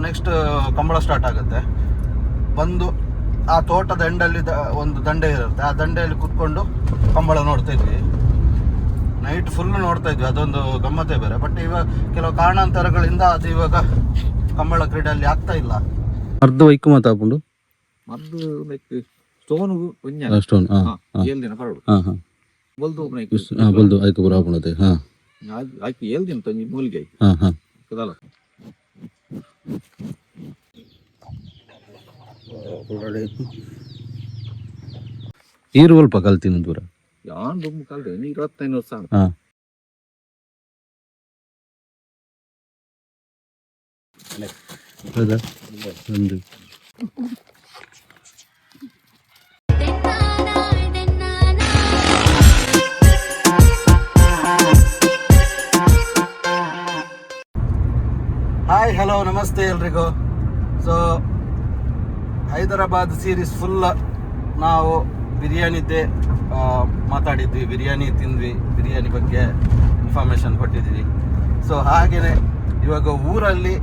Next Kambala start ಆಗುತ್ತೆ. ಬಂದು ಆ ತೋಟದ ಎಂಡಲ್ಲಿ ಒಂದು ದಂಡೆ ಇರುತ್ತೆ, ಆ ದಂಡೆಯಲ್ಲಿ ಕುತ್ಕೊಂಡು ಕಂಬಳ ನೋಡ್ತಾ ಇದ್ವಿ. ನೈಟ್ ಫುಲ್ ನೋಡ್ತಾ ಇದ್ವಿ, ಅದೊಂದು ಗಮ್ಮತ್ತೇ ಬೇರೆ. ಬಟ್ ಇವಾಗ ಕೆಲವು ಕಾರಣಾಂತರಗಳಿಂದ ಅದು ಇವಾಗ ಕಂಬಳ ಕ್ರೀಡೆ ಅಲ್ಲಿ ಆಗ್ತಾ ಇಲ್ಲ. ಅರ್ಧ ವೈಕು ಮಾತಾಪುಂಡು ಮದ್ದು ಸ್ಟೋನ್ ಸ್ಟೋನ್ ಏಳ್ದಿನ ಕರಡು ಬಲ್ದು ಬಲ್ದು ಆಯ್ಕೆ ಬರ ಆಪುಣತೆ ಆಯ್ಕೆ ಏಳ್ದಿನ ತಂಜಿ ಮೂಲಿಗೆ ಕದಲ್ಲ ಈರು ಸ್ವಲ್ಪ ಕಲ್ತೀನಿ ದೂರ ಯಾನ್ ದುಮ್ಮು ಕಲ್ರೆ 25 ವರ್ಷ ಒಂದು ಹಾಯ್ ಹಲೋ ನಮಸ್ತೆ ಎಲ್ರಿಗೂ. ಸೊ ಹೈದರಾಬಾದ್ ಸೀರೀಸ್ ಫುಲ್ ನಾವು ಬಿರಿಯಾನಿದ್ದೇ ಮಾತಾಡಿದ್ವಿ, ಬಿರಿಯಾನಿ ತಿಂದ್ವಿ, ಬಿರಿಯಾನಿ ಬಗ್ಗೆ ಇನ್ಫಾರ್ಮೇಷನ್ ಕೊಟ್ಟಿದ್ವಿ. ಸೊ ಹಾಗೆಯೇ ಇವಾಗ ಊರಲ್ಲಿ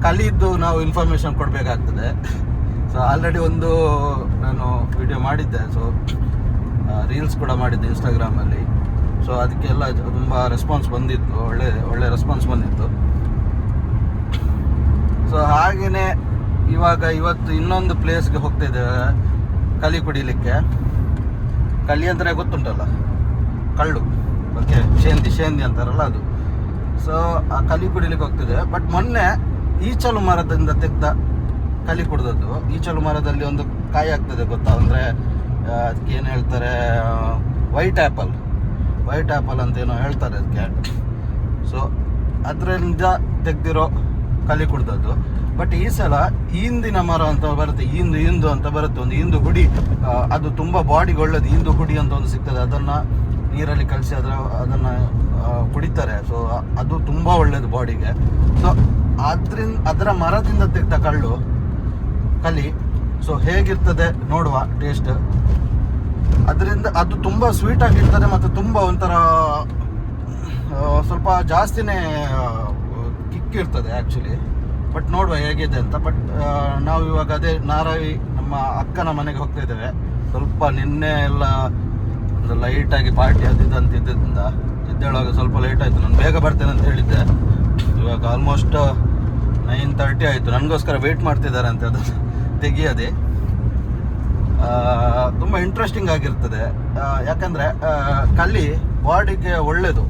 ಕಲಿದ್ದು ನಾವು ಇನ್ಫಾರ್ಮೇಷನ್ ಕೊಡಬೇಕಾಗ್ತದೆ. ಸೊ ಆಲ್ರೆಡಿ ಒಂದು ನಾನು ವಿಡಿಯೋ ಮಾಡಿದ್ದೆ, ಸೊ ರೀಲ್ಸ್ ಕೂಡ ಮಾಡಿದ್ದೆ ಇನ್ಸ್ಟಾಗ್ರಾಮಲ್ಲಿ. ಸೊ ಅದಕ್ಕೆಲ್ಲ ತುಂಬ ರೆಸ್ಪಾನ್ಸ್ ಬಂದಿತ್ತು, ಒಳ್ಳೆ ರೆಸ್ಪಾನ್ಸ್ ಬಂದಿತ್ತು. ಸೊ ಹಾಗೆಯೇ ಇವತ್ತು ಇನ್ನೊಂದು ಪ್ಲೇಸ್ಗೆ ಹೋಗ್ತಾ ಇದ್ದೇವೆ ಕಲಿ ಕುಡಿಲಿಕ್ಕೆ. ಕಲಿ ಅಂದರೆ ಗೊತ್ತುಂಟಲ್ಲ, ಕಳ್ಳು ಓಕೆ, ಶೇಂದಿ ಅಂತಾರಲ್ಲ ಅದು. ಸೊ ಆ ಕಲಿ ಕುಡಿಲಿಕ್ಕೆ ಹೋಗ್ತಿದ್ದೇವೆ. ಬಟ್ ಮೊನ್ನೆ ಈಚಲು ಮರದಿಂದ ತೆಗೆದ ಕಲಿ ಕುಡ್ದದ್ದು. ಈಚಲು ಮರದಲ್ಲಿ ಒಂದು ಕಾಯಿ ಆಗ್ತದೆ ಗೊತ್ತಾ, ಅಂದರೆ ಅದಕ್ಕೆ ಏನು ಹೇಳ್ತಾರೆ, ವೈಟ್ ಆ್ಯಪಲ್ ಅಂತೇನೋ ಹೇಳ್ತಾರೆ ಅದಕ್ಕೆ. ಸೊ ಅದರಿಂದ ತೆಗೆದಿರೋ ಕಲಿ ಕುಡ್ದದ್ದು. ಬಟ್ ಈ ಸಲ ಹಿಂದಿನ ಮರ ಅಂತ ಬರುತ್ತೆ, ಹಿಂದು ಅಂತ ಬರುತ್ತೆ, ಒಂದು ಹಿಂದು ಹುಡಿ. ಅದು ತುಂಬ ಬಾಡಿಗೆ ಒಳ್ಳೇದು, ಹಿಂದು ಹುಡಿ ಅಂತ ಒಂದು ಸಿಗ್ತದೆ. ಅದನ್ನು ನೀರಲ್ಲಿ ಕಲಸಿ ಅದನ್ನು ಕುಡಿತಾರೆ. ಸೊ ಅದು ತುಂಬ ಒಳ್ಳೇದು ಬಾಡಿಗೆ. ಸೊ ಅದರ ಮರದಿಂದ ತೆಗೆದ ಕಲಿ ಸೊ ಹೇಗಿರ್ತದೆ ನೋಡುವ ಟೇಸ್ಟ್. ಅದರಿಂದ ಅದು ತುಂಬ ಸ್ವೀಟ್ ಆಗಿರ್ತದೆ ಮತ್ತು ತುಂಬ ಒಂಥರ ಸ್ವಲ್ಪ ಜಾಸ್ತಿನೇ ಕಿಕ್ ಇರ್ತದೆ ಆ್ಯಕ್ಚುಲಿ. ಬಟ್ ನೋಡುವ ಹೇಗಿದೆ ಅಂತ. ಬಟ್ ನಾವು ಇವಾಗ ಅದೇ ನಾರಾವಿ ನಮ್ಮ ಅಕ್ಕನ ಮನೆಗೆ ಹೋಗ್ತಾ ಇದ್ದೇವೆ. ಸ್ವಲ್ಪ ನಿನ್ನೆ ಎಲ್ಲ ಒಂದು ಲೈಟಾಗಿ ಪಾರ್ಟಿ ಇದ್ದಿದ್ದರಿಂದ ಎದ್ದೇಳುವಾಗ ಸ್ವಲ್ಪ ಲೇಟ್ ಆಯಿತು. ನಾನು ಬೇಗ ಬರ್ತೇನೆ ಅಂತ ಹೇಳಿದ್ದೆ. ಇವಾಗ ಆಲ್ಮೋಸ್ಟ್ 9:30 ಆಯಿತು. ನನಗೋಸ್ಕರ ವೆಯ್ಟ್ ಮಾಡ್ತಿದ್ದಾರೆ ಅಂತ ಅದು ತೆಗಿಯೋದೆ. ತುಂಬ ಇಂಟ್ರೆಸ್ಟಿಂಗ್ ಆಗಿರ್ತದೆ, ಯಾಕಂದರೆ ಕಲಿ ಬಾಡಿಗೆ ಒಳ್ಳೆಯದು.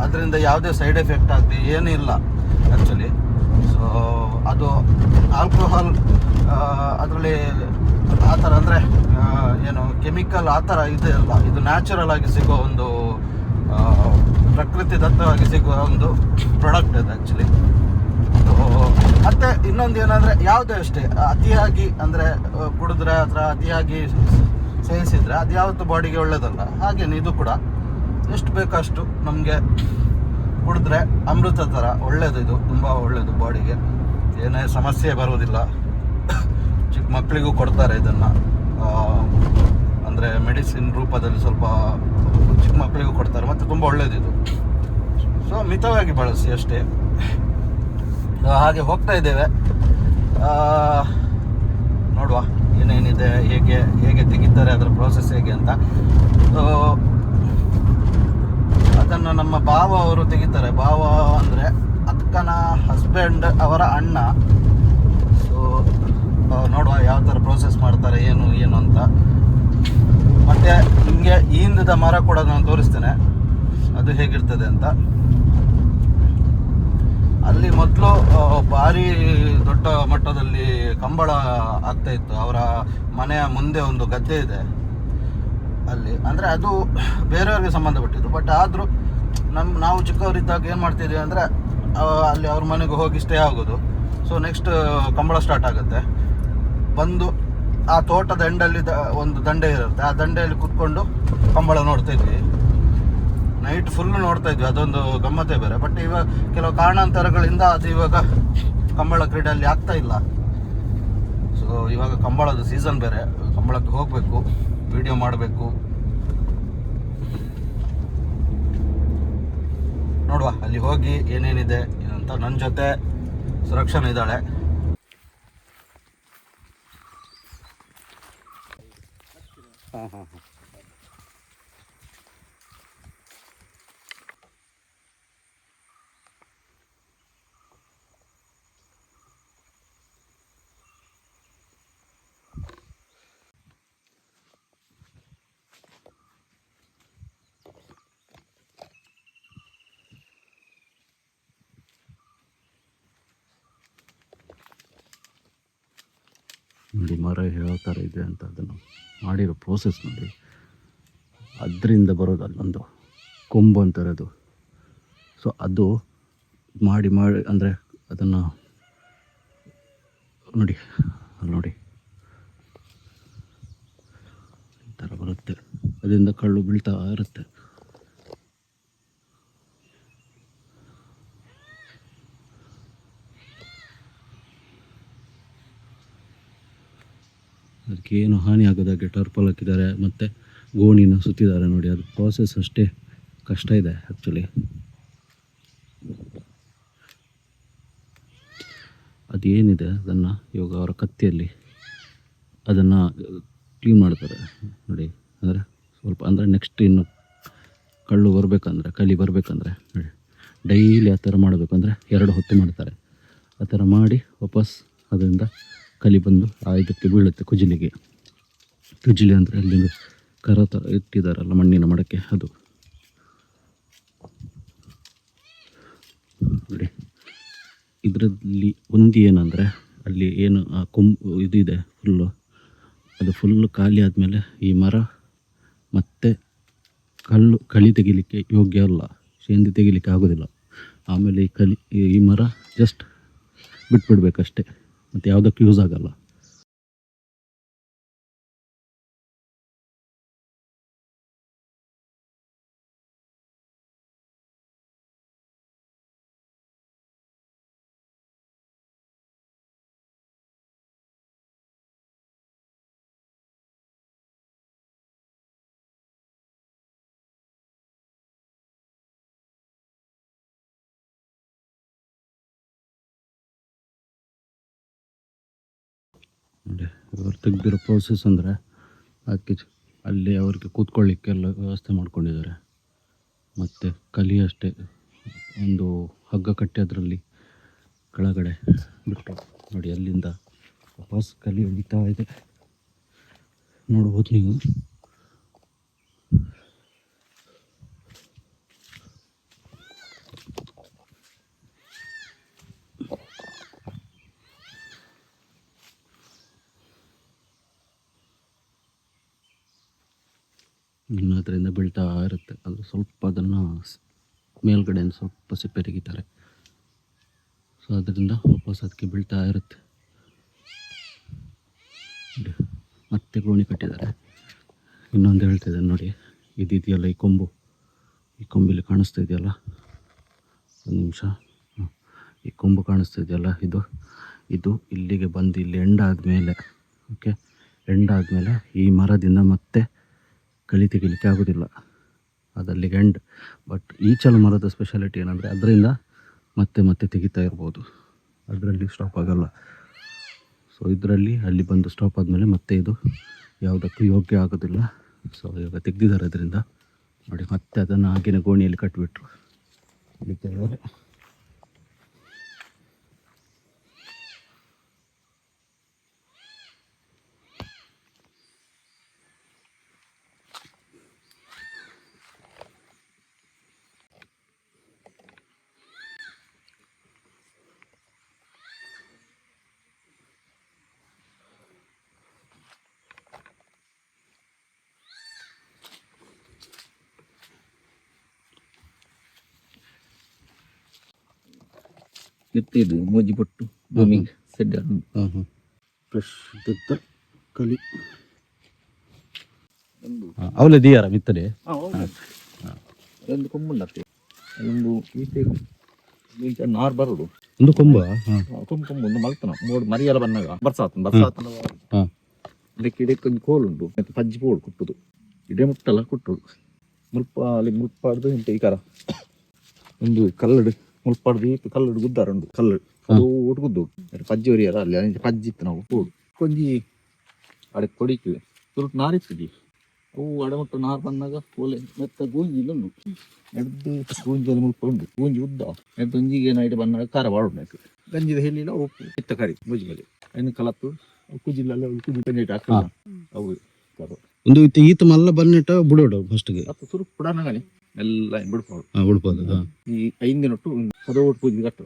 ಅದರಿಂದ ಯಾವುದೇ ಸೈಡ್ ಎಫೆಕ್ಟ್ ಆಗದೆ ಏನೂ ಇಲ್ಲ ಆ್ಯಕ್ಚುಲಿ. ಸೊ ಅದು ಆಲ್ಕೋಹಾಲ್ ಅದರಲ್ಲಿ ಆ ಥರ ಅಂದರೆ ಏನು ಕೆಮಿಕಲ್ ಆ ಥರ ಇದೆ ಅಲ್ಲ, ಇದು ನ್ಯಾಚುರಲ್ ಆಗಿ ಸಿಗೋ ಒಂದು ಪ್ರಕೃತಿ ದತ್ತವಾಗಿ ಸಿಗುವ ಒಂದು ಪ್ರಾಡಕ್ಟ್ ಅದು ಆ್ಯಕ್ಚುಲಿ. ಮತ್ತು ಇನ್ನೊಂದು ಏನಂದರೆ ಯಾವುದೇ ಅಷ್ಟೇ ಅತಿಯಾಗಿ ಅಂದರೆ ಕುಡಿದ್ರೆ ಅಥವಾ ಅತಿಯಾಗಿ ಸೇವಿಸಿದರೆ ಅದು ಯಾವತ್ತೂ ಬಾಡಿಗೆ ಒಳ್ಳೆಯದಲ್ಲ. ಹಾಗೇನು ಇದು ಕೂಡ ಎಷ್ಟು ಬೇಕಷ್ಟು ನಮಗೆ ಕುಡಿದ್ರೆ ಅಮೃತ ಥರ ಒಳ್ಳೆಯದು. ಇದು ತುಂಬ ಒಳ್ಳೆಯದು ಬಾಡಿಗೆ, ಏನೇ ಸಮಸ್ಯೆ ಬರೋದಿಲ್ಲ. ಚಿಕ್ಕ ಮಕ್ಕಳಿಗೂ ಕೊಡ್ತಾರೆ ಇದನ್ನು, ಅಂದರೆ ಮೆಡಿಸಿನ್ ರೂಪದಲ್ಲಿ ಸ್ವಲ್ಪ ಚಿಕ್ಕ ಮಕ್ಕಳಿಗೂ ಕೊಡ್ತಾರೆ ಮತ್ತು ತುಂಬ ಒಳ್ಳೆಯದು ಇದು. ಸೊ ಮಿತವಾಗಿ ಬಳಸಿ ಅಷ್ಟೇ. ಹಾಗೆ ಹೋಗ್ತಾ ಇದ್ದೇವೆ, ನೋಡುವ ಏನೇನಿದೆ, ಹೇಗೆ ತೆಗಿತಾರೆ, ಅದರ ಪ್ರೋಸೆಸ್ ಹೇಗೆ ಅಂತ. ಸೊ ಅದನ್ನು ನಮ್ಮ ಭಾವ ಅವರು ತೆಗಿತಾರೆ. ಭಾವ ಅಂದರೆ ಅಕ್ಕನ ಹಸ್ಬೆಂಡ್ ಅವರ ಅಣ್ಣ. ಸೊ ನೋಡುವ ಯಾವ ಥರ ಪ್ರೋಸೆಸ್ ಮಾಡ್ತಾರೆ ಏನು ಅಂತ. ಮತ್ತು ನಿಮಗೆ ಹಿಂದದ ಮರ ಕೂಡ ನಾನು ತೋರಿಸ್ತೇನೆ, ಅದು ಹೇಗಿರ್ತದೆ ಅಂತ. ಅಲ್ಲಿ ಮೊದಲು ಭಾರಿ ದೊಡ್ಡ ಮಟ್ಟದಲ್ಲಿ ಕಂಬಳ ಆಗ್ತಾ ಇತ್ತು. ಅವರ ಮನೆಯ ಮುಂದೆ ಒಂದು ಗದ್ದೆ ಇದೆ ಅಲ್ಲಿ, ಅಂದರೆ ಅದು ಬೇರೆಯವ್ರಿಗೆ ಸಂಬಂಧಪಟ್ಟಿದ್ದು. ಬಟ್ ಆದರೂ ನಾವು ಚಿಕ್ಕವರಿದ್ದಾಗ ಏನು ಮಾಡ್ತಿದ್ವಿ ಅಂದರೆ ಅಲ್ಲಿ ಅವ್ರ ಮನೆಗೆ ಹೋಗಿ ಸ್ಟೇ ಆಗೋದು. ಸೊ ನೆಕ್ಸ್ಟ್ ಕಂಬಳ ಸ್ಟಾರ್ಟ್ ಆಗುತ್ತೆ. ಬಂದು ಆ ತೋಟದ ಎಂಡಲ್ಲಿ ಒಂದು ದಂಡೆ ಇರುತ್ತೆ, ಆ ದಂಡೆಯಲ್ಲಿ ಕುತ್ಕೊಂಡು ಕಂಬಳ ನೋಡ್ತಾ ಇದ್ವಿ. ನೈಟ್ ಫುಲ್ ನೋಡ್ತಾ ಇದ್ವಿ, ಅದೊಂದು ಗಮ್ಮತ್ತೇ ಬೇರೆ. ಬಟ್ ಇವಾಗ ಕೆಲವು ಕಾರಣಾಂತರಗಳಿಂದ ಅದು ಇವಾಗ ಕಂಬಳ ಕ್ರೀಡೆ ಅಲ್ಲಿ ಆಗ್ತಾ ಇಲ್ಲ. ಸೊ ಇವಾಗ ಕಂಬಳದ ಸೀಸನ್ ಬೇರೆ, ಕಂಬಳಕ್ಕೆ ಹೋಗಬೇಕು, ವಿಡಿಯೋ ಮಾಡಬೇಕು. ನೋಡುವ ಅಲ್ಲಿ ಹೋಗಿ ಏನೇನಿದೆ ಅಂತ. ನನ್ನ ಜೊತೆ ಸುರಕ್ಷಣೆ ಇದ್ದಾಳೆ. ಹಾಂ ಹಾಂ ಹಾಂ ನೋಡಿ ಮರ ಯಾವ ಥರ ಇದೆ ಅಂತ ಅದನ್ನು ಮಾಡಿರೋ ಪ್ರೋಸೆಸ್ ನೋಡಿ. ಅದರಿಂದ ಬರೋದು ಅಲ್ಲೊಂದು ಕೊಂಬು ಅಂತಾರೆ ಅದು. ಸೊ ಅದು ಮಾಡಿ ಅಂದರೆ ಅದನ್ನು ನೋಡಿ, ಅಲ್ಲಿ ನೋಡಿ ಈ ಥರ ಬರುತ್ತೆ. ಅದರಿಂದ ಕಳ್ಳು ಬೀಳ್ತಾ ಇರುತ್ತೆ. ಅದಕ್ಕೆ ಏನು ಹಾನಿ ಆಗೋದಾಗೆ ಟರ್ಪಲ್ ಹಾಕಿದ್ದಾರೆ ಮತ್ತು ಗೋಣಿನ ಸುತ್ತಿದ್ದಾರೆ ನೋಡಿ. ಅದು ಪ್ರೋಸೆಸ್ ಅಷ್ಟೇ ಕಷ್ಟ ಇದೆ ಆ್ಯಕ್ಚುಲಿ. ಅದೇನಿದೆ ಅದನ್ನು ಇವಾಗ ಅವರ ಕತ್ತಿಯಲ್ಲಿ ಅದನ್ನು ಕ್ಲೀನ್ ಮಾಡ್ತಾರೆ ನೋಡಿ. ಅಂದರೆ ಸ್ವಲ್ಪ ಅಂದರೆ ನೆಕ್ಸ್ಟ್ ಇನ್ನು ಕಳ್ಳು ಬರಬೇಕಂದ್ರೆ, ಕಲಿ ಬರಬೇಕಂದ್ರೆ ನೋಡಿ ಡೈಲಿ ಆ ಥರ ಮಾಡಬೇಕಂದ್ರೆ 2 ಹೊತ್ತು ಮಾಡ್ತಾರೆ. ಆ ಥರ ಮಾಡಿ ವಾಪಸ್ ಅದರಿಂದ ಕಲಿ ಬಂದು ಆ ಇದಕ್ಕೆ ಬೀಳುತ್ತೆ, ಕುಜಿಲಿಗೆ. ಕುಜಿಲಿ ಅಂದರೆ ಅಲ್ಲಿ ಕರ ಥರ ಇಟ್ಟಿದ್ದಾರಲ್ಲ ಮಣ್ಣಿನ ಮಡಕೆ, ಅದು ನೋಡಿ. ಇದರಲ್ಲಿ ಒಂದು ಏನಂದರೆ ಅಲ್ಲಿ ಏನು ಆ ಕೊಂಬು ಇದಿದೆ ಫುಲ್ಲು, ಅದು ಫುಲ್ಲು ಖಾಲಿ ಆದಮೇಲೆ ಈ ಮರ ಮತ್ತೆ ಕಳಿ ತೆಗಿಲಿಕ್ಕೆ ಯೋಗ್ಯ ಅಲ್ಲ, ಸೇಂದಿ ತೆಗಿಲಿಕ್ಕೆ ಆಗೋದಿಲ್ಲ. ಆಮೇಲೆ ಈ ಮರ ಜಸ್ಟ್ ಬಿಟ್ಬಿಡ್ಬೇಕಷ್ಟೆ, ಮತ್ತು ಯಾವುದಕ್ಕೂ ಯೂಸ್ ಆಗಲ್ಲ. ನೋಡಿ ಇವರು ತೆಗೆದಿರೋ ಪ್ರೋಸೆಸ್ ಅಂದರೆ ಅಲ್ಲಿ ಅವ್ರಿಗೆ ಕೂತ್ಕೊಳ್ಳಿಕ್ಕೆಲ್ಲ ವ್ಯವಸ್ಥೆ ಮಾಡ್ಕೊಂಡಿದ್ದಾರೆ. ಮತ್ತು ಕಲಿ ಅಷ್ಟೇ, ಒಂದು ಹಗ್ಗ ಕಟ್ಟಿ ಅದರಲ್ಲಿ ಕೆಳಗಡೆ ಬಿಟ್ಟು ನೋಡಿ ಅಲ್ಲಿಂದ ವಾಪಸ್ ಕಲಿ ಹಿಡಿತಾ ಇದೆ, ನೋಡ್ಬೋದು ನೀವು. ಇನ್ನು ಅದರಿಂದ ಬೀಳ್ತಾ ಇರುತ್ತೆ. ಅದು ಸ್ವಲ್ಪ ಅದನ್ನು ಮೇಲ್ಗಡೆಯಿಂದ ಸ್ವಲ್ಪ ಸಿಪ್ಪೆ ತೆಗಿತಾರೆ. ಸೊ ಅದರಿಂದ ವಾಪಸ್ ಅದಕ್ಕೆ ಬೀಳ್ತಾ ಇರುತ್ತೆ. ಮತ್ತೆ ಗೋಣಿ ಕಟ್ಟಿದ್ದಾರೆ. ಇನ್ನೊಂದು ಹೇಳ್ತಿದ್ದಾರೆ ನೋಡಿ, ಇದೆಯಲ್ಲ ಈ ಕೊಂಬಿಲ್ಲಿ ಕಾಣಿಸ್ತಾ ಇದೆಯಲ್ಲ, ಒಂದು ನಿಮಿಷ, ಈ ಕೊಂಬು ಕಾಣಿಸ್ತಾ ಇದೆಯಲ್ಲ, ಇದು ಇಲ್ಲಿಗೆ ಬಂದು ಇಲ್ಲಿ ಎಂಡ್ ಆದಮೇಲೆ, ಓಕೆ, ಎಂಡ್ ಆದಮೇಲೆ ಈ ಮರದಿಂದ ಮತ್ತೆ ಕಳಿ ತೆಗಿಲಿಕ್ಕೆ ಆಗೋದಿಲ್ಲ, ಅದಲ್ಲಿಗೆ ಎಂಡ್. ಬಟ್ ಈಚಲ ಮರದ ಸ್ಪೆಷಾಲಿಟಿ ಏನಂದರೆ ಅದರಿಂದ ಮತ್ತೆ ತೆಗಿತಾ ಇರ್ಬೋದು, ಅದರಲ್ಲಿ ಸ್ಟಾಪ್ ಆಗೋಲ್ಲ. ಸೊ ಇದರಲ್ಲಿ ಅಲ್ಲಿ ಬಂದು ಸ್ಟಾಪ್ ಆದಮೇಲೆ ಮತ್ತೆ ಇದು ಯಾವುದಕ್ಕೂ ಯೋಗ್ಯ ಆಗೋದಿಲ್ಲ. ಸೊ ಇವಾಗ ತೆಗ್ದಿದ್ದಾರೆ ಅದರಿಂದ ನೋಡಿ. ಮತ್ತೆ ಅದನ್ನು ಆಗಿನ ಗೋಣಿಯಲ್ಲಿ ಕಟ್ಟಿಬಿಟ್ರು ಇದ್ದಾರೆ. ಎತ್ತಿದ್ದು ಮೋಜಿ ಪಟ್ಟು ಭೂಮಿಗೆ ಸೆಡ್ ಫ್ರೆಶ್ ಕಲಿ ಅವಲೇ ದಿಯಾರ ಬಿತ್ತದೆ ಒಂದು ಕೊಂಬುಂಡತ್ತೆ, ಒಂದು ಈಚೆ ನಾರು ಬರೋದು ಒಂದು ಕೊಂಬ ಕೊಂಬು ಒಂದು ಮಲ್ತನ ಮೂಡು ಮರಿಯೆಲ್ಲ ಬಂದಾಗ ಬರ್ಸಾತನ ಇದಕ್ಕೆ ಇದಕ್ಕೊಂದು ಕೋಲುಂಟು ಮತ್ತೆ ಪಜ್ಜಿ ಪೋಡು ಕುಟ್ಟುದು ಇಡೇ ಮುಟ್ಟಲ್ಲ ಕುಟ್ಟುದು ಅಲ್ಲಿ ಮುಲ್ಪಾಡ್ದು ಇಂಟು ಈ ಕರ ಒಂದು ಕಲ್ಲಡು ಮುಲ್ಪಾಡ್ದು ಈ ಕಲ್ಲಡು ಗುದ್ದಾರ ಉಂಟು ಅದು ಒಟ್ಗುದ್ದು ಪಜ್ಜಿ ಹೊರಿಯಾರ ಅಲ್ಲಿ ಅಲ್ಲಿ ಪಜ್ಜಿ ಇತ್ತು ನಾವು ಕೂಡು ಕೊಂಜಿ ಅಡೆ ಕೊಡಿಕ್ಕಿವೆ ಸ್ವಲ್ಪ ನಾರಿತ್ತಿದ್ದಿ ಅವು ಅಡಮಟ್ಟು ನಾರು ಬಂದಾಗ ಒಲೆ ಮೆತ್ತ ಗೂಂಜಿ ಇಲ್ಲೊಂದು ಎಡ್ದು ಗೂಂಜಿಯಲ್ಲಿ ಮುಳ್ಕೊಂಡು ಗೂಂಜಿ ಉದ್ದ ಎಡ್ದು ಒಂಜಿಗೆ ನೈಟ್ ಬಂದಾಗ ಖಾರ ಬಾಡ್ಬೇಕು ಗಂಜಿದ ಹೇಳಿಲ್ಲ ಉಪ್ಪು ಇತ್ತ ಕರಿ ಮುಜ್ಜಿಗೆ ಹೆಣ್ಣು ಕಲತ್ತು ಕುಜಿಲ್ಲ ಕುಜಿ ಪೆಂಡಿಟ್ ಹಾಕಲ್ಲ ಅವು ಒಂದು ಈತ ಮಲ್ಲ ಬನ್ನಿಟ್ಟ ಬಿಡೋಡು ಫಸ್ಟ್ಗೆ ಅದು ಸುರುಕು ಬಿಡೋಣಗಾನಿ ಎಲ್ಲ ಬಿಡ್ಬೋದು ಬಿಡ್ಬೋದು ಈ 5 ದಿನಟ್ಟು ಪದೋಟ್ ಪೂಜೆ ಕಟ್ಟ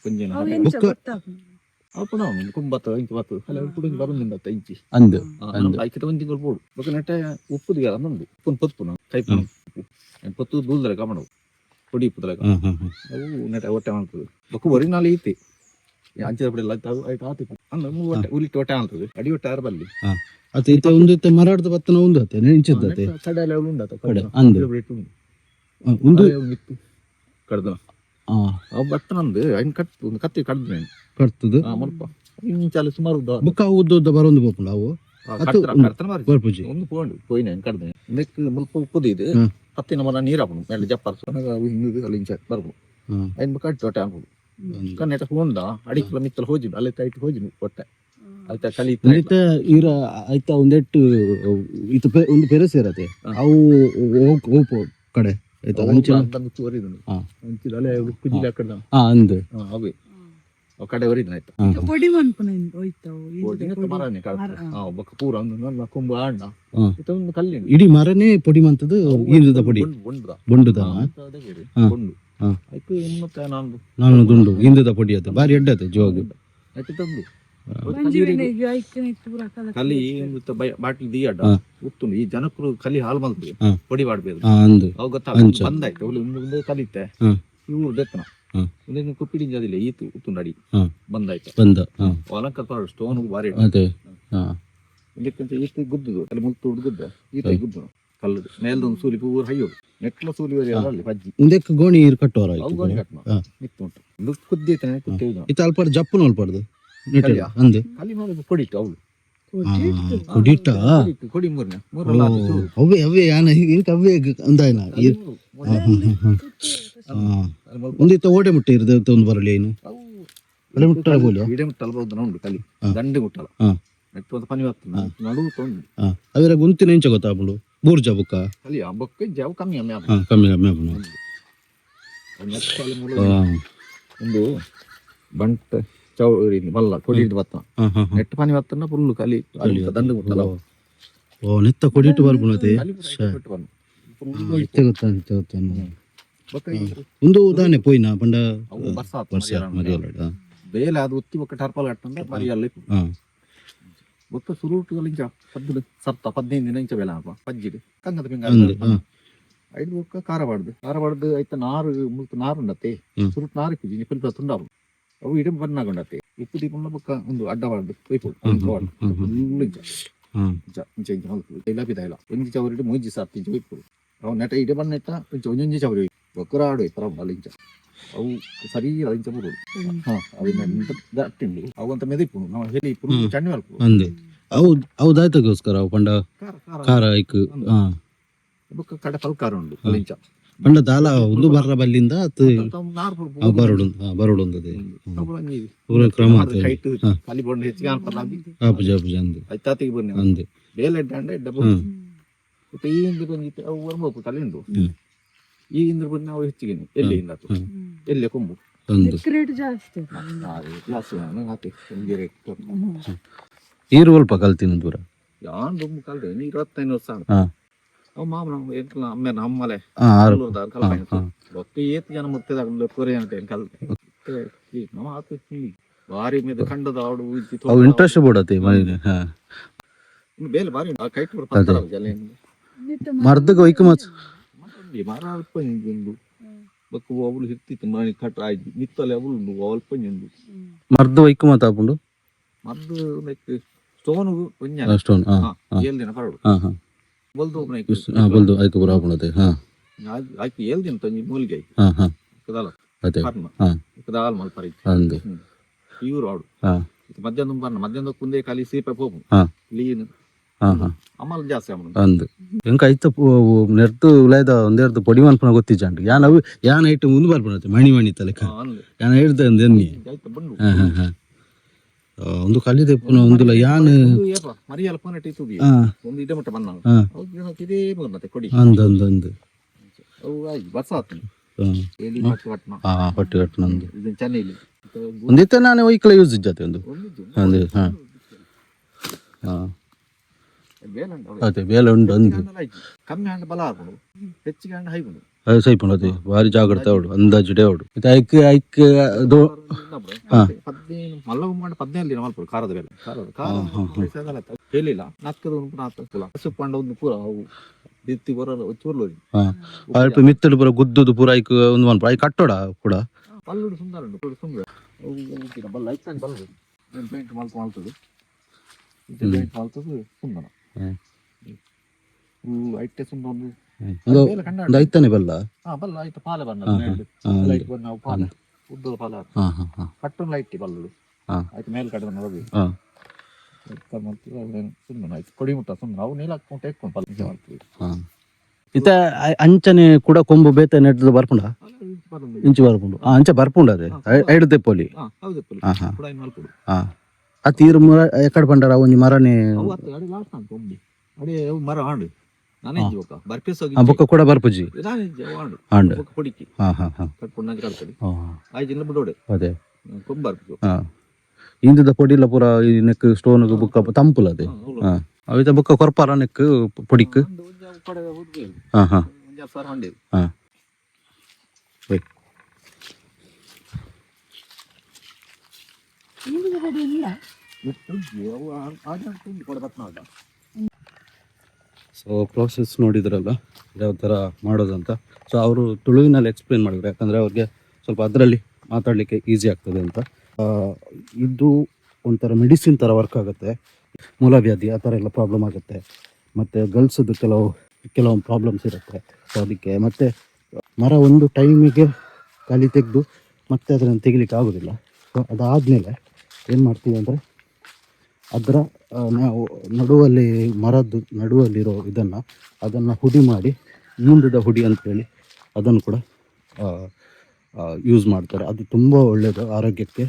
ಕೊಂಜಿನ ಅಪ್ಪ ನಾವು ಕುಂಬತ್ತು ಇಂಚು ಬತ್ತು ಅಲ್ಲ ಕುಡಿದು ಬರೋದ್ರಿಂದ ಇಂಚಿ ಅಂದು ಆಯ್ಕೆ ಒಂದು ತಿಂಗಳು ಬೋಡು ಬೊಕ್ಕ ನೆಟ್ಟ ಉಪ್ಪುದು ನಮ್ದು ಉಪ್ಪು ಪತ್ತು ನಾವು ಕೈಪು ಪತ್ತು ದೂಲ್ದರೆ ಕಾಮಣವು పొడి పుతలగా అవు నెట ఒట్టే అంటది ఒక వరి నాలి ఈతి అంచెప్పుడు లతావు ಐತ ಆತಿ ಅಂದ ಮೂವಟ್ಟೆ ಉಲಿಟ್ಟು ಒಟ್ಟೆ ಅಂತದೆ ಅಡಿ ಒಟ್ಟೆ ಅರಬಲ್ಲಿ ಅತ ಇತ ಒಂದಿತ ಮರಾಡದ ಬತ್ತನ ಒಂದತೆ ನೆಂಚಿದ್ದತೆ ಕಡಲೆ ಅವಳು ಉಂಡತ ಕಡೆ ಅಂದೆ ಒಂದು ಮಿತ್ತು ಕಡ್ದ ಅವ ಬತ್ತನಂದು ಐನ್ ಕಟ್ಟು ಒಂದು ಕತ್ತಿ ಕಡ್ದ ಕಟ್ತದು ಮಲ್ಪ ಇಂಚಾಲ ಸುಮಾರು ಬುಕ್ಕ ಉದ್ದ ಬರೋದು ಬೋಪುಂಡ ಅವು ಬರ್ಪುಜಿ ಒಂದು ಪೋಂಡು ಪೋಯಿನ ಕಡ್ದೆ ನೆಕ್ ಮುಲ್ಪ ಉಪ್ಪುದು ಇದು ಹತ್ತಿನ ಮರ ನೀರಾಪನು ಮೇಲೆ ಜಪ್ಪಾರ್ಸು ಹಿಂಗದು ಅಲ್ಲಿ ಇಂಚ ಬರ್ಬೋದು ಐನ್ ಕಟ್ಟಿ ಒಟ್ಟೆ ಅನ್ಬೋದು ಕನ್ನೆಟ ಹೋಂದ ಅಡಿಕ್ಲ ಮಿತ್ತಲ ಹೋಜಿಡು ಅಲ್ಲಿ ತೈಟ್ ಹೋಜಿಡು ಒಟ್ಟೆ ಆಯ್ತಾ ಕಲಿ ಇರ ಆಯ್ತಾ ಒಂದೆಟ್ಟು ಇದು ಒಂದು ಪೆರೆ ಸೇರತೆ ಅವು ಹೋಪು ಕಡೆ ಆಯ್ತಾ ಮುಚ್ಚು ವರಿದು ಅಂಚಿದ ಅಲೆ ಕುಜಿಲ ಕಡ್ದ ಅಂದೆ ಅವೇ ಅವ ಕಡೆ ವರಿದ ಆಯ್ತಾ ಪೊಡಿ ಮನ್ಪುನ ಹೋಯ್ತಾವು ಮರನೇ ಬೊಕ್ಕ ಪೂರ ಒಂದು ನನ್ನ ಕೊಂಬು ಆಂಡ ಒಂದು ಕಲ್ಲಿ ಇಡೀ ಮರನೇ ಪೊಡಿ ಮಂತದ್ದು ಈರದ ಪೊಡಿ ಬೊಂಡುದ ಬೊಂಡು ಆಯ್ತು ಮತ್ತೆ ನಾನು ದುಂಡು ಇಂದದ ಪೊಡಿ ಅದು ಬಾರಿ ಎಡ್ಡತೆ ಜೋಗು ಆಯ್ತು ತಂದು ಕಲಿ ಬಾಟ್ಲಿ ದೀಯಡ್ಡ ಉತ್ತುಂಡು ಈ ಜನಕರು ಕಲಿ ಹಾಳು ಮಲ್ತದೆ ಪೊಡಿ ಮಾಡ್ಬೇಕು ಅವು ಗೊತ್ತಾಗ ಬಂದಾಯ್ತು ಒಂದು ಕಲಿತೆ ಇವ್ರು ಬೆತ್ತನ ಒಂದೇನು ಕುಪ್ಪಿಡಿಂಜದಿಲ್ಲ ಈತು ಉತ್ತುಂಡು ಅಡಿ ಬಂದಾಯ್ತು ಬಂದ ಅಲಂಕಾರ ಸ್ಟೋನ್ ಬಾರಿ ಇದಕ್ಕಿಂತ ಈತ ಗುದ್ದುದು ಅಲ್ಲಿ ಮುತ್ತು ಗುದ್ದ ಈತ ಗುದ್ದು ಕಲ್ಲದು ಮೇಲ್ದೊಂದು ಸೂಲಿ ಪೂರ ಹೈಯೋದು ನೆಟ್ಲ ಸೂಲಿ ಅಲ್ಲಿ ಬಜ್ಜಿ ಇಂದಕ್ಕೆ ಗೋಣಿ ನೀರು ಕಟ್ಟೋರ ಗೋಣಿ ಕಟ್ಟ ನಿತ್ತು ಉಂಟು ಇದು ಕುದ್ದೈತೆ ಕುತ್ತೇದು ಇದು ಅಲ್ಪ ಜಪ್ಪು ನೋಡ್ಬಾರ್ದು ಅಂದೆ ಕಲಿ ಮಾಡಿ ಕೊಡಿಟ್ಟು ಅವಳು ಕೊಡಿಟ್ಟ ಕೊಡಿ ಮೂರಲ್ಲ ಅವೇ ಅವೇ ಯಾನ ಇಂಕ ಅವೇ ಅಂದಾಯನ ಒಂದಿತ್ತ ಓಡೆ ಮುಟ್ಟ ಇರದೆ ಒಂದು ಬರಲಿ ಏನು ಒಡೆ ಮುಟ್ಟ ಬೋಲಿ ಇಡೆ ಮುಟ್ಟಲ್ಲ ಬಹುದು ಉಂಟು ಕಲಿ ದಂಡೆ ಮುಟ್ಟಲ್ಲ ನೆಟ್ಟು ಒಂದು ಪನಿ ಬರ್ತದೆ ನಡುವು ತೊಂದು ಅವರ ಗುಂತಿನ ಇಂಚ ಗೊತ್ತಾಗ್ಬಿಡು ಬೂರ್ಜ ಬುಕ್ಕ ಕಲಿ ಆ ಬೊಕ್ಕ ಜಾವ ಕಮ್ಮಿ ಕಮ್ಮಿ ಕಮ್ಮಿ ಕಮ್ಮಿ ಆಗ್ಬಿಡು ಒಂದು ಬಂಟ ಚೌರಿ ಮಲ್ಲ ಕೊಡಿಟ್ಟು ಬತ್ತ ನೆಟ್ಟು ಪನಿ ಬತ್ತನ ಫುಲ್ ಕಲಿ ದಂಡು ಮುಟ್ಟಲ್ಲ ಓ ನೆತ್ತ ಕೊಡಿಟ್ಟು ಬರ್ಬಿಡತೆ ಒಂದು ಉದಾಹರಣೆ ಪೋಯಿನ ಪಂಡ ಬೇಲೆ ಅದು ಒತ್ತಿ ಒಕ್ಕ ಟರ್ಪಲ್ ಕಟ್ಟಂದ್ರೆ ಮರಿಯಲ್ಲಿ ಒಕ್ಕ ಸುರುಟುಗಳು ಇಂಚ 15 ದಿನ ಇಂಚ ಬೇಲೆ ಹಾಕುವ ಪಜ್ಜಿಡು ಕಂಗದ ಪಿಂಗ ಐದು ಒಕ್ಕ ಖಾರ ಬಾಡ್ದು ಆಯ್ತ ನಾರು ಮುಲ್ತು ನಾರು ಉಂಡತ್ತೆ ಸುರುಟು ನಾರು ಇಪ್ಪಿಜಿ ನಿಪ್ಪಲ್ ತುಂಡಾವು ಅವು ಇಡ ಬಣ್ಣಗೊಂಡತ್ತೆ ಉಪ್ಪು ದೀಪನ ಬೊಕ್ಕ ಒಂದು ಅಡ್ಡ ಬಾಡ್ದು ಒಯ್ಪು ಇಂಚ ಇಂಚ ಮಲ್ತು ಇಲ್ಲ ಬಿದಾಯಿಲ್ಲ ಒಂಜಿ ಚವರಿಡು ಮೂಜಿ ಸಾರ್ತಿ ಇಂಚ ಒಯ್ಪು ಅವು ನೆಟ ಇಡ ಬಣ್ಣ ಇಟ್ಟ ಇಂಚ ಒಂಜೊಂಜಿ ಚವರಿ ಒಕ್ಕರ ಆಡು ಪರ ಬಲ್ಲ ಇಂಚ ಅವು ಸರಿ ಇಂಚ ಬರೋದು ಅಟ್ಟಿಂಡು ಅವಂತ ಮೆದಿಪುಣು ನಾವು ಹೇಳಿ ಚಣ್ಣಿ ಮಲ್ಪು ಅಂದೆ ಅವು ಅವು ದಾಯ್ತಗೋಸ್ಕರ ಅವು ಪಂಡ ಖಾರ ಐಕ್ ಬೊಕ್ಕ ಕಡೆ ಪಲ್ಕಾರ ಉಂಡು ಅಲ್ಲಿಂಚ ಪಂಡ ದಾಲ ಒಂದು ಬರ್ರ ಬಲ್ಲಿಂದ ಬರೋಡೊಂದದೆ ಪೂರ ಕ್ರಮ ಕಲಿ ಬೋಂಡು ಹೆಚ್ಚಿಗೆ ಅನ್ಪಲ್ಲ ಆಪುಜ ಆಪುಜ ಅಂದೆ ಐತಾತಿಗೆ ಬನ್ನಿ ಅಂದೆ ಬೇಲೆ ಇಡ್ಡ ಡಬ್ಬ ಮತ್ತೆ ಈ ಹಿಂದೆ ಬಂದಿತ್ತು ಅವು ವರ್ಬೇಕು ತಲೆ ಉಂಡು ಈ ಹಿಂದೆ ಬಂದು ನಾವು ಹೆಚ್ಚಿಗೆ ಎಲ್ಲಿ ಹಿಂದ ಎಲ್ಲೇ ಕೊಂಬು ಜಾಸ್ತಿ ಈರು ಸ್ವಲ್ಪ ಕಲ್ತಿನ ದೂರ ಯಾನ್ ದುಮ್ಮು ಕಲ್ದೆ 25 ವರ್ಷ ಅವ್ ಮಾಮ ನಾವು ಎಂಟ್ಲ ಅಮ್ಮೆ ನಮ್ಮಲೆ ಒತ್ತು ಏತ್ ಜನ ಮುತ್ತದಾಗ ಕೊರೆ ಅಂತ ಕಲ್ತೆ ನಾವು ಆತು ಬಾರಿ ಮೇಲೆ ಕಂಡದ ಆಡು ಅವು ಇಂಟ್ರೆಸ್ಟ್ ಬೋಡತೆ ಬೇಲೆ ಬಾರಿ ಕೈಟ್ ಬರ್ತಾರೆ ಜಲ ಮರ್ದಗ ಒಯ್ಕ ಮಾಚ್ ಮರ ಅಲ್ಪ ನಿಂದು ಬಕ್ಕು ಅವಳು ಹಿರ್ತಿತ್ತು ಮನೆ ಕಟ್ ಆಯ್ತು ನಿತ್ತಲೆ ಅವಳು ಅಲ್ಪ ನಿಂದು ಮರ್ದ ಒಯ್ಕ ಮಾತಾಪುಂಡು ಮರ್ದು ಲೈಕ್ ಸ್ಟೋನ್ ಸ್ಟೋನ್ 7 ದಿನ ಪರಡು ಬಲ್ದು ಬಲ್ದು ಐಕ ಬರಾಪುಣತೆ ಆಯ್ತು 7 ದಿನ ತಂಜಿ ಮೂಲಿಗೆ ಕದಲ ಅದೇ ಕದಾಲ್ ಮಲ್ಪರಿ ಅಂದೆ ಇವರು ಆಡು ಮಧ್ಯಾಹ್ನ ಬರ್ನ ಮಧ್ಯಾಹ್ನ ಕುಂದೆ ಖಾಲಿ ಸೀಪೆ ಹೋಗು ಲೀನ್ ಹಾಂ ಹಾಂ ಅಮಲ್ ಜಾಸ್ತಿ ಅಮಲ್ ಅಂದು ಎಂಕ ಐತ ನೆರ್ತು ಉಲಾಯ್ದ ಒಂದೆರ್ದು ಪೊಡಿ ಮನ್ಪನ ಗೊತ್ತಿಜ್ಜಂಡು ಯಾನ್ ಅವು ಯಾನ್ ಐಟ್ ಮುಂದೆ ಬರ್ಪಣತೆ ಮಣಿ ಮಣಿ ತಲೆಕ ಯಾನ್ ಹೇಳ್ದೆ ಅಂದ್ ಎನ್ನಿ ಹಾಂ ಹಾಂ ಹಾಂ ಒಂದು ಕಲಿದೆ ಪುನಃ ಒಂದುಲ ಯಾನ್ ಮರಿಯಲ್ಲ ಪೋನೆ ಟೀತುಡಿ ಹಾಂ ಒಂದು ಇಡೆ ಮಟ್ಟ ಬನ್ನ ಹಾಂ ಇದೇ ಮತ್ತೆ ಕೊಡಿ ಅಂದ್ ಅಂದ್ ಅಂದ್ ಅವು ಆಯ್ತು ಬಸ್ ಆತು ಹಾಂ ಎಲ್ಲಿ ಪಟ್ಟು ಕಟ್ನ ಹಾಂ ಪಟ್ಟಿ ಕಟ್ಟು ನಂದು ಇದು ಚೆನ್ನೈಲಿ ಒಂದಿತ್ತ ನಾನು ಒಯ್ಕಲ ಯೂಸ್ ಇಜ್ಜತೆ ಒಂದು ಅಂದು ಹಾಂ ಹಾಂ ಅದೇ ಬೇಲೆ ಉಂಡು ಅಂದು ಕಮ್ಮಿ ಹಣ್ಣು ಬಲ ಹಾಕೊಂಡು ಹೆಚ್ಚಿಗೆ ಹಣ್ಣು ಹೈಕೊಂಡು ಅದು ಸೈಪುಂಡು ಅದೇ ಭಾರಿ ಜಾಗ್ರತೆ ಅವಡು ಅಂದಾಜುಡೆ ಅವಡು ಇದು ಐಕ್ ಐಕ್ ಅದು ಮಲ್ಲ ಮಾಡಿ 15 ದಿನ ಮಲ್ಪಡು ಖಾರದ ಬೆಲೆ ಖಾರದ ಹೇಳಿಲ್ಲ ನಕ್ಕದು ಪುಲ ಹಸುಪಂಡ ಒಂದು ಪೂರ ಅವು ದಿತ್ತಿ ಬರೋಲ್ಲ ಚೂರ್ಲೋದಿ ಹಾಂ ಅಲ್ಪ ಮಿತ್ತಲು ಪೂರ ಗುದ್ದುದು ಪೂರ ಐಕ್ ಒಂದು ಮನ್ಪು ಐಕ್ ಕಟ್ಟೋಡ ಕೂಡ ಪಲ್ಲುಡು ಸುಂದರ ಉಂಟು ಸುಂದರ ಬಲ್ಲ ಐಕ್ ಬಲ್ಲ ಪೇಂಟ್ ಮಲ್ತದು ಪೇಂಟ್ ಮಲ್ತದು ಸುಂದರ ಐಟೆ ಸುಂದರ ಒಂದು ಐತಾನೆ ಬಲ್ಲ ಬಲ್ಲ ಐತೆ ಪಾಲೆ ಬನ್ನ ಲೈಟ್ ಬನ್ನ ಪಾಲ ಉದ್ದದ ಪಾಲ ಕಟ್ಟೊಂದು ಲೈಟ್ ಬಲ್ಲುಡು ಆಯ್ತು ಮೇಲ್ ಕಡೆ ಹೋಗಿ ಸುಮ್ಮನೆ ಆಯ್ತು ಕೊಡಿ ಮುಟ್ಟ ಸುಮ್ಮನೆ ಅವು ನೀಲ ಹಾಕೊಂಡು ಎಕ್ಕೊಂಡು ಪಲ್ಯ ಮಾಡ್ತೀವಿ ಇತ್ತ ಅಂಚನೆ ಕೂಡ ಕೊಂಬು ಬೇತೆ ನೆಡ್ದು ಬರ್ಪುಂಡ ಇಂಚು ಬರ್ಪುಂಡು ಅಂಚ ಬರ್ಪುಂಡು ಅದೇ ಐಡು ತೆಪ್ಪೋಲಿ ಹೌದು ಹಾಂ ಹಾಂ ಕೂಡ ಮಲ್ಪುಡು ಹಾಂ ಆ ತೀರು ಮರ ಎಕಡೆ ಬಂಡಾರ ಒಂಜಿ ಮರನೇ ಅಡಿ ಲಾಸ್ಟ್ ಅಂತ ಕೊಂಬಿ ಅಡಿ ಮರ ಹಾಂಡು ನಾನೇ ಜೋಕ ಬರ್ಪೇಸ್ ಹೋಗಿ ಬೊಕ್ಕ ಕೂಡ ಬರ್ಪುಜಿ ನಾನೇ ಹಾಂಡು ಹಾಂಡು ಕೊಡಿಕಿ ಹಾಂ ಹಾಂ ಹಾಂ ಕಟ್ಕೊಂಡು ನಂಗೆ ಕಳ್ತದೆ ಹಾಂ ಆಯ್ತು ಇಲ್ಲ ಬಿಡೋಡೆ ಅದೇ ಕೊಂಬ ಬರ್ಬೇಕು ಹಾಂ ಇಂದಿದ ಪೊಡಿಲ ಪೂರ ಈ ನೆಕ್ ಸ್ಟೋನ್ ಬುಕ್ಕ ತಂಪುಲ ಅದೇ ಹಾಂ ಅವಿತ ಬುಕ್ಕ ಕೊರ್ಪಾರ ನೆಕ್ ಪೊಡಿಕ್ ಹಾಂ ಹಾಂ ಹಾಂ ಸೊ ಪ್ರೋಸೆಸ್ ನೋಡಿದ್ರಲ್ಲ ಯಾವ ಥರ ಮಾಡೋದಂತ. ಸೊ ಅವರು ತುಳುವಿನಲ್ಲಿ ಎಕ್ಸ್ಪ್ಲೇನ್ ಮಾಡಿದ್ರು, ಯಾಕಂದರೆ ಅವ್ರಿಗೆ ಸ್ವಲ್ಪ ಅದರಲ್ಲಿ ಮಾತಾಡಲಿಕ್ಕೆ ಈಸಿ ಆಗ್ತದೆ ಅಂತ. ಇದು ಒಂಥರ ಮೆಡಿಸಿನ್ ಥರ ವರ್ಕ್ ಆಗುತ್ತೆ. ಮೂಲವ್ಯಾಧಿ ಆ ಥರ ಎಲ್ಲ ಪ್ರಾಬ್ಲಮ್ ಆಗುತ್ತೆ, ಮತ್ತು ಗಲ್ಸದ್ದು ಕೆಲವೊಂದು ಪ್ರಾಬ್ಲಮ್ಸ್ ಇರುತ್ತೆ. ಸೊ ಅದಕ್ಕೆ ಮತ್ತು ಮರ ಒಂದು ಟೈಮಿಗೆ ಕಲಿ ತೆಗೆದು ಮತ್ತೆ ಅದನ್ನು ತೆಗಿಲಿಕ್ಕೆ ಆಗೋದಿಲ್ಲ. ಸೊ ಅದಾದಮೇಲೆ ಏನು ಮಾಡ್ತೀವಿ ಅಂದರೆ ಅದರ ನಾವು ನಡುವಲ್ಲಿ ಮರದ್ದು ನಡುವಲ್ಲಿರೋ ಅದನ್ನು ಹುಡಿ ಮಾಡಿ ಮುಂದದ ಹುಡಿ ಅಂತೇಳಿ ಅದನ್ನು ಕೂಡ ಯೂಸ್ ಮಾಡ್ತಾರೆ. ಅದು ತುಂಬ ಒಳ್ಳೆಯದು ಆರೋಗ್ಯಕ್ಕೆ.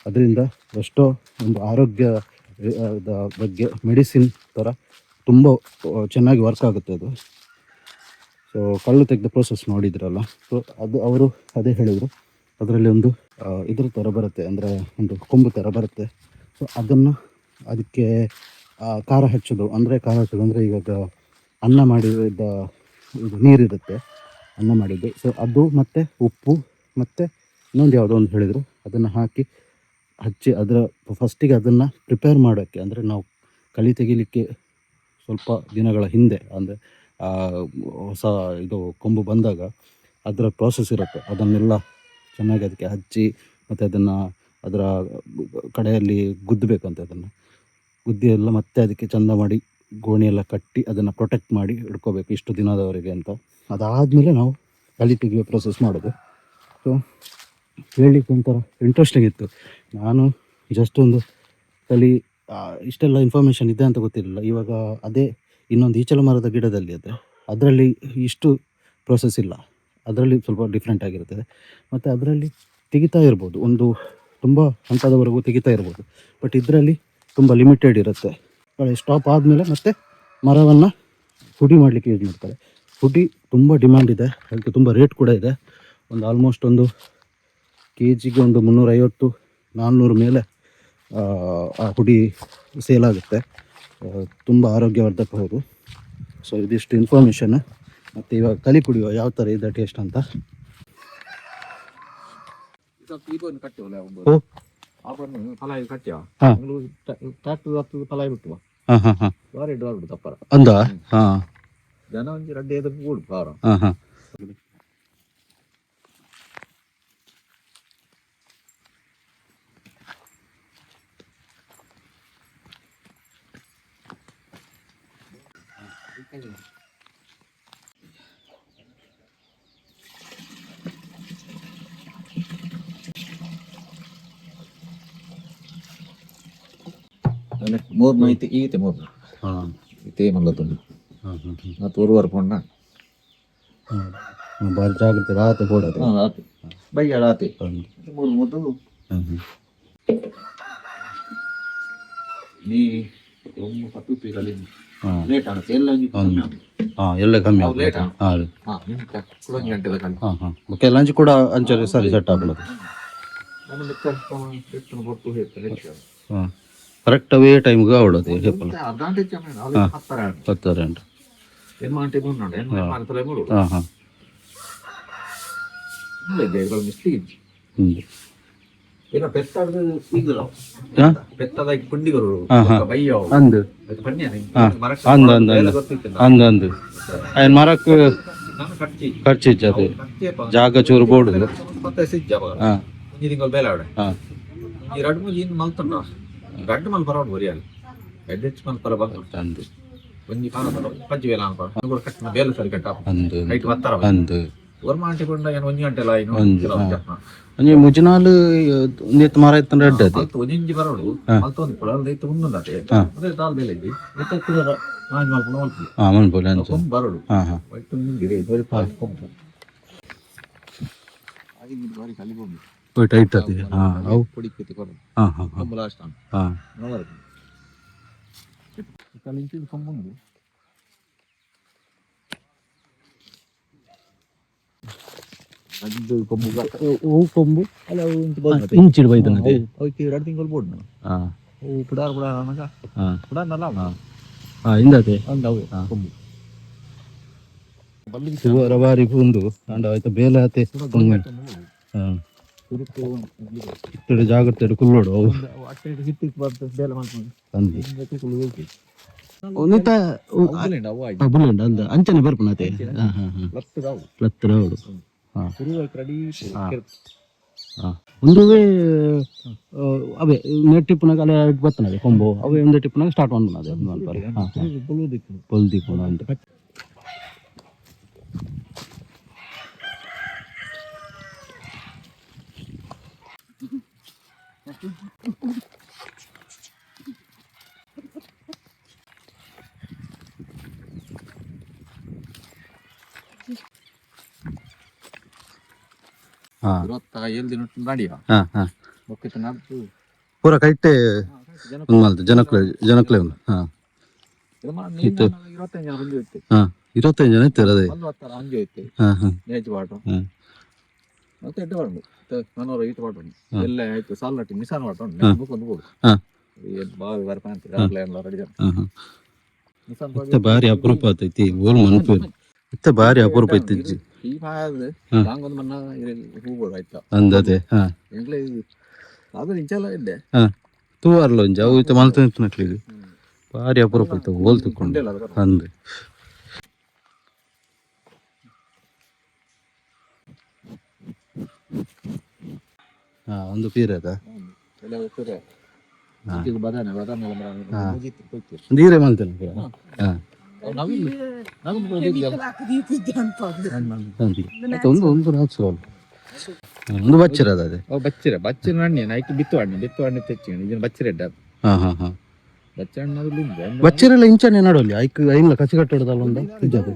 ಅದರಿಂದ ಎಷ್ಟೋ ಒಂದು ಆರೋಗ್ಯದ ಬಗ್ಗೆ ಮೆಡಿಸಿನ್ ಥರ ತುಂಬ ಚೆನ್ನಾಗಿ ವರ್ಕ್ ಆಗುತ್ತೆ ಅದು. ಸೊ ಕಲ್ಲು ತೆಗೆದ ಪ್ರೋಸೆಸ್ ನೋಡಿದ್ರಲ್ಲ, ಸೊ ಅದು ಅವರು ಅದೇ ಹೇಳಿದರು, ಅದರಲ್ಲಿ ಒಂದು ಇದ್ರ ಥರ ಬರುತ್ತೆ, ಅಂದರೆ ಒಂದು ಕೊಂಬು ಥರ ಬರುತ್ತೆ. ಸೊ ಅದಕ್ಕೆ ಖಾರ ಹಚ್ಚೋದು ಅಂದರೆ ಇವಾಗ ಅನ್ನ ಮಾಡಿದ ಇದು ನೀರಿರುತ್ತೆ, ಅನ್ನ ಮಾಡಿದ್ದು. ಸೊ ಅದು ಮತ್ತು ಉಪ್ಪು ಮತ್ತು ಇನ್ನೊಂದು ಯಾವುದೋ ಒಂದು ಹೇಳಿದರು, ಅದನ್ನು ಹಚ್ಚಿ ಅದರ ಫಸ್ಟಿಗೆ ಅದನ್ನು ಪ್ರಿಪೇರ್ ಮಾಡೋಕ್ಕೆ, ಅಂದರೆ ನಾವು ಕಲಿ ತೆಗಿಲಿಕ್ಕೆ ಸ್ವಲ್ಪ ದಿನಗಳ ಹಿಂದೆ, ಅಂದರೆ ಹೊಸ ಇದು ಕೊಂಬು ಬಂದಾಗ ಅದರ ಪ್ರೋಸೆಸ್ ಇರುತ್ತೆ, ಅದನ್ನೆಲ್ಲ ಚೆನ್ನಾಗಿ ಅದಕ್ಕೆ ಹಚ್ಚಿ ಮತ್ತು ಅದರ ಕಡೆಯಲ್ಲಿ ಗುದ್ದಬೇಕಂತೆ. ಅದನ್ನು ಗುದ್ದಿ ಎಲ್ಲ ಮತ್ತೆ ಅದಕ್ಕೆ ಚೆಂದ ಮಾಡಿ ಗೋಣಿಯೆಲ್ಲ ಕಟ್ಟಿ ಅದನ್ನು ಪ್ರೊಟೆಕ್ಟ್ ಮಾಡಿ ಇಟ್ಕೋಬೇಕು ಇಷ್ಟು ದಿನದವರೆಗೆ ಅಂತ. ಅದಾದಮೇಲೆ ನಾವು ಕಲಿ ತೆಗೆಯುವ ಪ್ರೋಸೆಸ್ ಮಾಡೋದು. ಸೊ ಹೇಳಲಿಕ್ಕೆ ಒಂಥರ ಇಂಟ್ರೆಸ್ಟಿಂಗ್ ಇತ್ತು. ನಾನು ಜಸ್ಟ್ ಒಂದು ಇಷ್ಟೆಲ್ಲ ಇನ್ಫಾರ್ಮೇಷನ್ ಇದೆ ಅಂತ ಗೊತ್ತಿರಲಿಲ್ಲ. ಇವಾಗ ಅದೇ ಇನ್ನೊಂದು ಈಚಲ ಮರದ ಗಿಡದಲ್ಲಿ ಅದರಲ್ಲಿ ಇಷ್ಟು ಪ್ರೋಸೆಸ್ ಇಲ್ಲ, ಅದರಲ್ಲಿ ಸ್ವಲ್ಪ ಡಿಫ್ರೆಂಟ್ ಆಗಿರುತ್ತದೆ. ಮತ್ತು ಅದರಲ್ಲಿ ತೆಗಿತಾ ಇರ್ಬೋದು, ಒಂದು ತುಂಬ ಹಂತದವರೆಗೂ ತೆಗಿತಾ ಇರ್ಬೋದು. ಬಟ್ ಇದರಲ್ಲಿ ತುಂಬ ಲಿಮಿಟೆಡ್ ಇರುತ್ತೆ. ಸ್ಟಾಪ್ ಆದಮೇಲೆ ಮತ್ತೆ ಮರವನ್ನು ಹುಡಿ ಮಾಡಲಿಕ್ಕೆ ಯೂಸ್ ಮಾಡ್ತಾರೆ. ಹುಡಿ ತುಂಬ ಡಿಮ್ಯಾಂಡ್ ಇದೆ, ಅದಕ್ಕೆ ತುಂಬ ರೇಟ್ ಕೂಡ ಇದೆ. ಒಂದು ಆಲ್ಮೋಸ್ಟ್ ಒಂದು ಕೆಜಿಗೆ ಒಂದು 350-400 ಮೇಲೆ ಆ ಹುಡಿ ಸೇಲ್ ಆಗುತ್ತೆ. ತುಂಬ ಆರೋಗ್ಯವರ್ಧಕ ಹೌದು. ಸೊ ಇದಿಷ್ಟು ಇನ್ಫಾರ್ಮೇಷನ್. ಮತ್ತು ಇವಾಗ ಕಲಿ ಕುಡಿಯುವ ಯಾವ ಥರ ಇದೆ ಟೇಸ್ಟ್ ಅಂತ. ಓ ಅಂದ ಹಾಂ ಜನ ಒಂಜಿ 2-5 ಕೂಡು ಪಾರ. ಹಾಂ ಹಾಂ ಮೂರ್ನ ಐತೆ ಈತೆ ಮೂರ್ನ ಹಾಂ ಇದೇ ಮಲ್ಲತ್ತೊಂದು ಹಾಂ ಹಾಂ ಮತ್ತು ಒರುವರೆ ಪೊಣ್ಣ ಹಾಂ ಭಾರಿ ಜಾಗ್ರತೆ ರಾತ್ರಿ ಕೊಡೋದು ಆತು ಬೈಯ ಆತಿ ಹಾಂ ಮೂರು ಮುದ್ದು ಹಾಂ ನೀ ಒಂದು 10 ಪೀರಲ್ಲಿ ಹಾಂ ಲೇಟ್ ಆಗುತ್ತೆ ಎಲ್ಲ ಹಾಂ ಎಲ್ಲ ಕಮ್ಮಿ ಅವು ಲೇಟ್ ಆಗುತ್ತೆ ಹಾಂ ಹಾಂ ಕುಳಂಜಿ ಗಂಟೆದ ಕಣ್ಣು ಹಾಂ ಹಾಂ ಓಕೆ ಲಂಚ್ ಕೂಡ ಅಂಚರಿ ಸರಿ ಸೆಟ್ ಆಗ್ಬಿಡೋದು ನಮ್ಮಲ್ಲಿ ಎಷ್ಟು ಕೊಟ್ಟು ಹೇಳ್ತಾರೆ ಹಾಂ ಕರೆಕ್ಟ್ ಅವೇ ಟೈಮ್ಗೆ ಆವಡೋದು ಹೆಪ್ಪಲ ಅರ್ಧ ಗಂಟೆ ಹಾಂ 10 10 ಗಂಟೆ ಗಂಟೆ ಬಂದು ಮಾಡ್ತಾರೆ ಮೂರು ಹಾಂ ಹಾಂ ಮಿಸ್ಟಿ ಹ್ಞೂ ಈಗ ಪೆತ್ತದ ಈಗಲ್ಲ ಹಾಂ ಪೆತ್ತದ ಪುಂಡಿಗಳು ಹಾಂ ಹಾಂ ಬೈಯವು ಅಂದು ಪನ್ಯ ಹಾಂ ಅಂದು ಅಂದು ಅಂದು ಅಂದು ಅಂದು ఆయన ಮರಕ್ಕೆ ಖರ್ಚು ಇಜ್ಜದು ಜಾಗ ಚೂರು ಬೋರ್ಡು ಹಾಂ ತಿಂಗಳು ಬೇಲೆ ಅವಡೆ ಹಾಂ ಈ ಎರಡು ಮೂರು ಏನು ಮಲ್ತಂಡ ಗಡ್ಡು ಮಲ್ ಬರೋಡು ಬರಿಯಲ್ಲ ಗಡ್ಡೆ ಹೆಚ್ಚು ಮಲ್ ಬರ ಬಂದು ಅಂದು ಒಂಜಿ ಪಾನ ಪಂಚಿ ಬೇಲ ಅನ್ಕೊಂಡು ಕಟ್ಟಿನ ಬೇಲೆ ಸರಿ ಕಟ್ಟ ಅಂದು ನೈಟ್ ಬರ್ತಾರ ಅಂದು ವರ್ಮ ಅಂಟಿಕೊಂಡ ಏನು ಒಂಜಿ ಗಂಟೆ ಎಲ್ಲ ಏನು ಒಂಜಿ ಮುಜಿನಾಲು ಒಂದಿತ್ತು ಮರ ಇತ್ತಂದ್ರೆ ಅಡ್ಡದು ಒಂಜಿ ಬರೋಡು ಮಲ್ತೊಂದು ಕೂಡ ಅದೈತೆ ಉನ್ನದತೆ ಅದೇ ತಾಲ್ ಬೇಲೆ ಇದ್ದಿ ನಾನು ಮಾಡ್ಕೊಂಡು ಹೋಗ್ತೀವಿ ಹಾಂ ಮನ್ಪೋಲೆ ಅಂತ ಕೊಂಬು ಬರೋಡು ಹಾಂ ಹಾಂ ಒಟ್ಟು ನಿಂದಿರಿ ಬರೀ ಪಾಲ್ ಕೊಂಬು ಆಗಿನ ಬಾರಿ ಕಲಿಗೊಂಡು ಹೋಯ್ ಟೈಟ್ ಅದು ಹಾಂ ಅವು ಪುಡಿ ಕಿತ್ತು ಕೊಡು ಹಾಂ ಹಾಂ ಹಾಂ ಕೊಂಬು ಲಾಸ್ಟ್ ಆನ್ ಹಾಂ ನೋಡೋದು ಕಲಿಂಚಿದ ಕೊಂಬುಂದು ಅದು ಕೊಂಬು ಹೂ ಕೊಂಬು ಅಲ್ಲ ಇಂಚು ಬೋದು ಇಂಚಿಡ್ ಬೈದನದೆ ಅವಕ್ಕೆ 2 ತಿಂಗಳು ಬೋಡ್ ನಾನು ಹಾಂ ಅವು ಪುಡಾರ್ ಪುಡಾರ್ ಅನ್ನಗ ಹಾಂ ಪುಡಾರ್ನಲ್ಲ ಹಾಂ ಹಾಂ ಇಂದತೆ ಒಂದು ಅವು ಹಾಂ ಕೊಂಬು ಸುವರ ಬಾರಿ ಪುಂದು ಅಂಡ ಆಯ್ತು ಬೇಲೆ ಆತೆ ಹಾಂ ಸುರುಕು ಇತ್ತಡೆ ಜಾಗ್ರತೆ ಕುಲ್ಲೋಡು ಅವು ಅಟ್ಟೆ ಹಿಟ್ಟಿಗೆ ಬರ್ತದೆ ಬೇಲೆ ಮಾಡ್ಕೊಂಡು ಅಂದು ಹಿಂಗಕ್ಕೆ ಕುಳ್ಳು ಒಂದಿತ್ತ ಅವು ಆಯ್ತು ಬುಲೆಂಡ್ ಅಂದ ಅಂಚನೆ ಬರ್ಪನತೆ ಹಾಂ ಹಾಂ ಹಾಂ ಲತ್ತದ ಅವು ಲತ್ತರ ಅವಡು ಹಾಂ ಶುರು ರೆಡಿ ಹಾಂ ಒಂದುವೇ ಅವೇ ನೆಟ್ ಟಿಪ್ಪನಾಗ ಅಲ್ಲೇ ಇಟ್ಟು ಬರ್ತನದೆ ಕೊಂಬು ಅವೇ ಒಂದು ಟಿಪ್ಪನಾಗ ಸ್ಟಾರ್ಟ್ ಮಾಡ್ಬನದೆ ಒಂದು ಅನ್ಪಾರೆ ಹಾಂ ಹಾಂ ಬುಲುದಿಕ್ಕು ಪೊಲ್ದಿಪ್ಪನ ಅಂತ ಹಾಂ 27 ದಿನ ನಡಿಯ ಹಾಂ ಹಾಂ ಬೊಕ್ಕಿತ ನಡ್ದು ಪೂರ ಕೈಟೆ ಒಂದು ಮಾಲ್ತು ಜನಕ್ಲೆ ಒಂದು ಹಾಂ 25 ಜನ ಬಂದಿರುತ್ತೆ ಹಾಂ 25 ಜನ ಇರ್ತಾರೆ ಅದೇ 40 ಅಂಜು ಐತೆ ಹಾಂ ಹಾಂ ನೇಜ್ ಬಾಟು ಹಾಂ ಮತ್ತೆ ಎಡ್ಡೆ ಬಾಡು ಮನೋರ ಈತ ಬಾಟು ಎಲ್ಲ ಆಯ್ತು ಸಾಲಟ್ಟಿ ಮಿಸಾನ್ ಬಾಟು ಒಂದು ಬೋಡು ಹಾಂ ಬಾವಿ ಬರ್ಪಂತ ಎಲ್ಲ ರೆಡಿ ಹಾಂ ಹಾಂ ಮಿಸಾನ್ ಇತ್ತ ಭಾರಿ ಅಪರೂಪ ಆತೈತಿ ಓಲ್ ಮನ್ಪು ಇತ್ತ ಭಾರಿ ಅಪರೂಪ ಐತಿಜ್ಜಿ ಈ ಮಾಯದ ನಾಂಗೊಂದು ಮನ್ನ ಹೂಗಳು ಆಯ್ತಾ ಅಂದದೆ ಹಾಂ ಎಂಗ್ಲೇ ಅದು ಇಂಚಲ್ಲ ಇದ್ದೆ ಹಾಂ ತೂವಾರ್ಲ ಒಂಜಿ ಅವು ಇತ್ತ ಮಲ್ತು ನಕ್ಲಿಗೆ ಭಾರಿ ಅಪರೂಪ ಐತ ಓಲ್ ತಿಕ್ಕೊಂಡು ಅಂದೆ ಹಾಂ ಒಂದು ಪೀರ್ ಅದ ಎಲ್ಲ ಹೋಗ್ತಾರೆ ಈಗ ಬದಾನೆ ಬದಾನೆ ನೀರೇ ಮಲ್ತೇನೆ ಪೂರ ಹಾಂ ಒಂದು ಹಾಕ್ಸೋಲ್ಲ ಒಂದು ಬಚ್ಚಿರದ ಅದೇ ಬಚ್ಚಿರ ಹಣ್ಣಿ ನೈಟ್ ಬಿತ್ತು ಹಣ್ಣು ತೆಚ್ಚಿ ಇದನ್ನು ಬಚ್ಚಿರ ಹಾಂ ಹಾಂ ಹಾಂ ಬಚ್ಚ ಹಣ್ಣು ಬಚ್ಚಿರೆಲ್ಲ ಇಂಚನೆ ನಡೋಲಿ ಐನ್ಲ ಕಚ್ಚಿ ಕಟ್ಟೋದಲ್ಲ ಒಂದು ಇದ್ದದು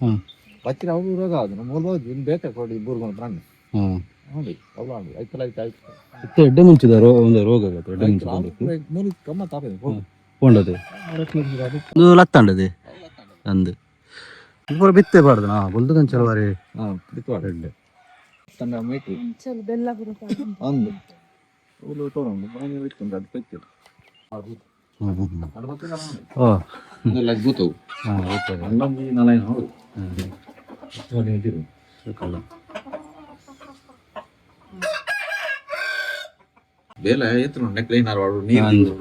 ಹಾಂ ಬಚ್ಚಿರ ಅವ್ರು ರೋಗ ಅದು ನಮ್ಮ ಹೋಗ್ಬೋದು ಇನ್ನು ಬೇಕಾ ಕೊಡಿ ಬೂರ್ಗೊಂಡು ಪ್ರಾಣ ಹಾಂ ನೋಡಿ ಅವು ಆಡು ಆಯ್ತಲ್ಲ ಆಯ್ತು ಇತ್ತೆ ಎಡ್ಡೆ ಮುಂಚಿದ ಒಂದು ರೋಗ ಆಗತ್ತೆ ಎಡ್ಡೆ ಮುಂಚಿದ ಮೂರು ಗಮ್ಮತ್ತು ಆಗ್ತದೆ ಕೊಂಡದೆ ಒಂದು ಲತ್ತಂಡದೆ ಅಂದು ಪೂರ ಬಿತ್ತೆ ಬಾರ್ದು ನಾ ಬೊಲ್ದು ಕಂಚಲ ಬಾರಿ ಹಾಂ ಬಿತ್ತು ಎಡ್ಡೆ ತನ್ನ ಮೇಟಿ ಬೆಲ್ಲ ಒಂದು ಅವಳು ತಗೊಂಡು ಮನೆ ಇಟ್ಕೊಂಡು ಅದು ಪೈತಿಲ್ಲ ಓ ಇದೆಲ್ಲ ಗೊತ್ತವು ಹಾಂ ಓಕೆ ಹನ್ನೊಂದು ನಾಲ್ಕು ಹೌದು ಬೇಲೆ ಎತ್ತು ನೋಡಿ ನೆಕ್ಲೈ ನಾರು ನೀರು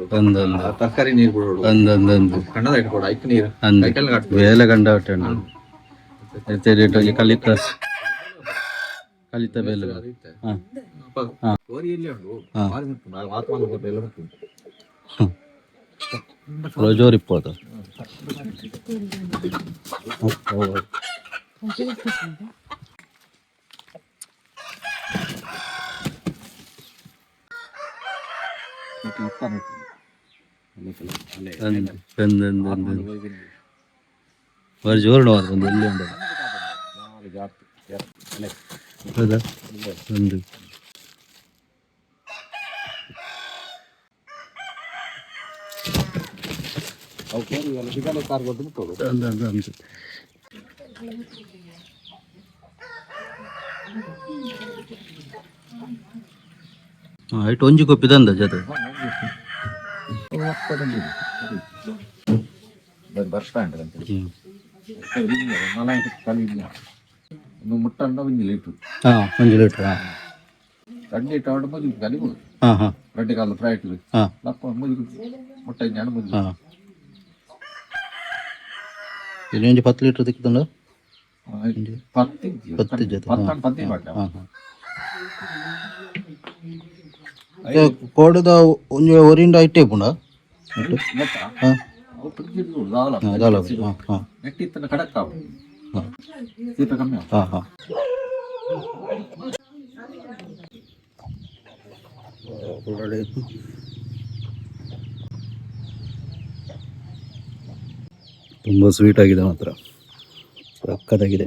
ತರಕಾರಿ ನೀರು ಬಿಡೋಡು ಅಂದು ಕಣ್ಣದ ಇಟ್ಕೊಡು ಐಕ್ ನೀರು ಅಂದು ಬೇಲೆ ಗಂಡ ಹೊಟ್ಟೆ ಕಲಿತ ಬೇಲೆ ಹಾಂ ಕೋರಿಯಲ್ಲಿ ಉಂಟು ವಾತಾವರಣ ಎಲ್ಲ ಉಂಟು ರೋಜೋರಿಪ್ಪೋದು ಬಾರಿ ಜೋರು ಒಂದು ಎಲ್ಲಿ ಉಂಟು ಹೌದಾ ಒಂದು ಅನ್ಸುತ್ತೆ. ಆಯ್ತು ಒಂಜಿ ಕೊಪ್ಪಿ ತಂದ ಜೊತೆ ಬಸ್ ಸ್ಟ್ಯಾಂಡ್ ಅಂತ ಮುಟ್ಟಂಡ ಒಂದು ಲೀಟ್ರು ಹಾಂ 1 ಲೀಟ್ರ್ ಗಡ್ಡೆ ಇಟ್ಟು ಮುಗಿದು ಕಲಿಬೋದು ಹಾಂ ಹಾಂ ಗಡ್ಡೆ ಕಾಲ ಫ್ರೈಟ್ಲು ಹಾಂ ಲಪ್ಪ ಮುಗಿದು ಮುಟ್ಟ ಜ್ಞಾನ ಮುಗಿದು ಹಾಂ ಇಲ್ಲಿ ಒಂಜಿ 10 ಲೀಟ್ರ್ ತಿಕ್ತಂಡ 10 ಜೊತೆ ಹಾಂ ಹಾಂ ಕೋಡದ ಒಂಜಿ ಒರಿಂದ ಐಟೇ ಪುಂಡ ಹಾಂ ದಾಲ ಹಾಂ ಹಾಂ ನೆಟ್ಟಿತ್ತನ ಕಡಕ್ ಆವು ಸೀತ ಕಮ್ಮಿ ಆವು ಹಾಂ ಹಾಂ ತುಂಬ ಸ್ವೀಟ್ ಆಗಿದೆ ಮಾತ್ರ ಸಕ್ಕತ್ತಾಗಿದೆ.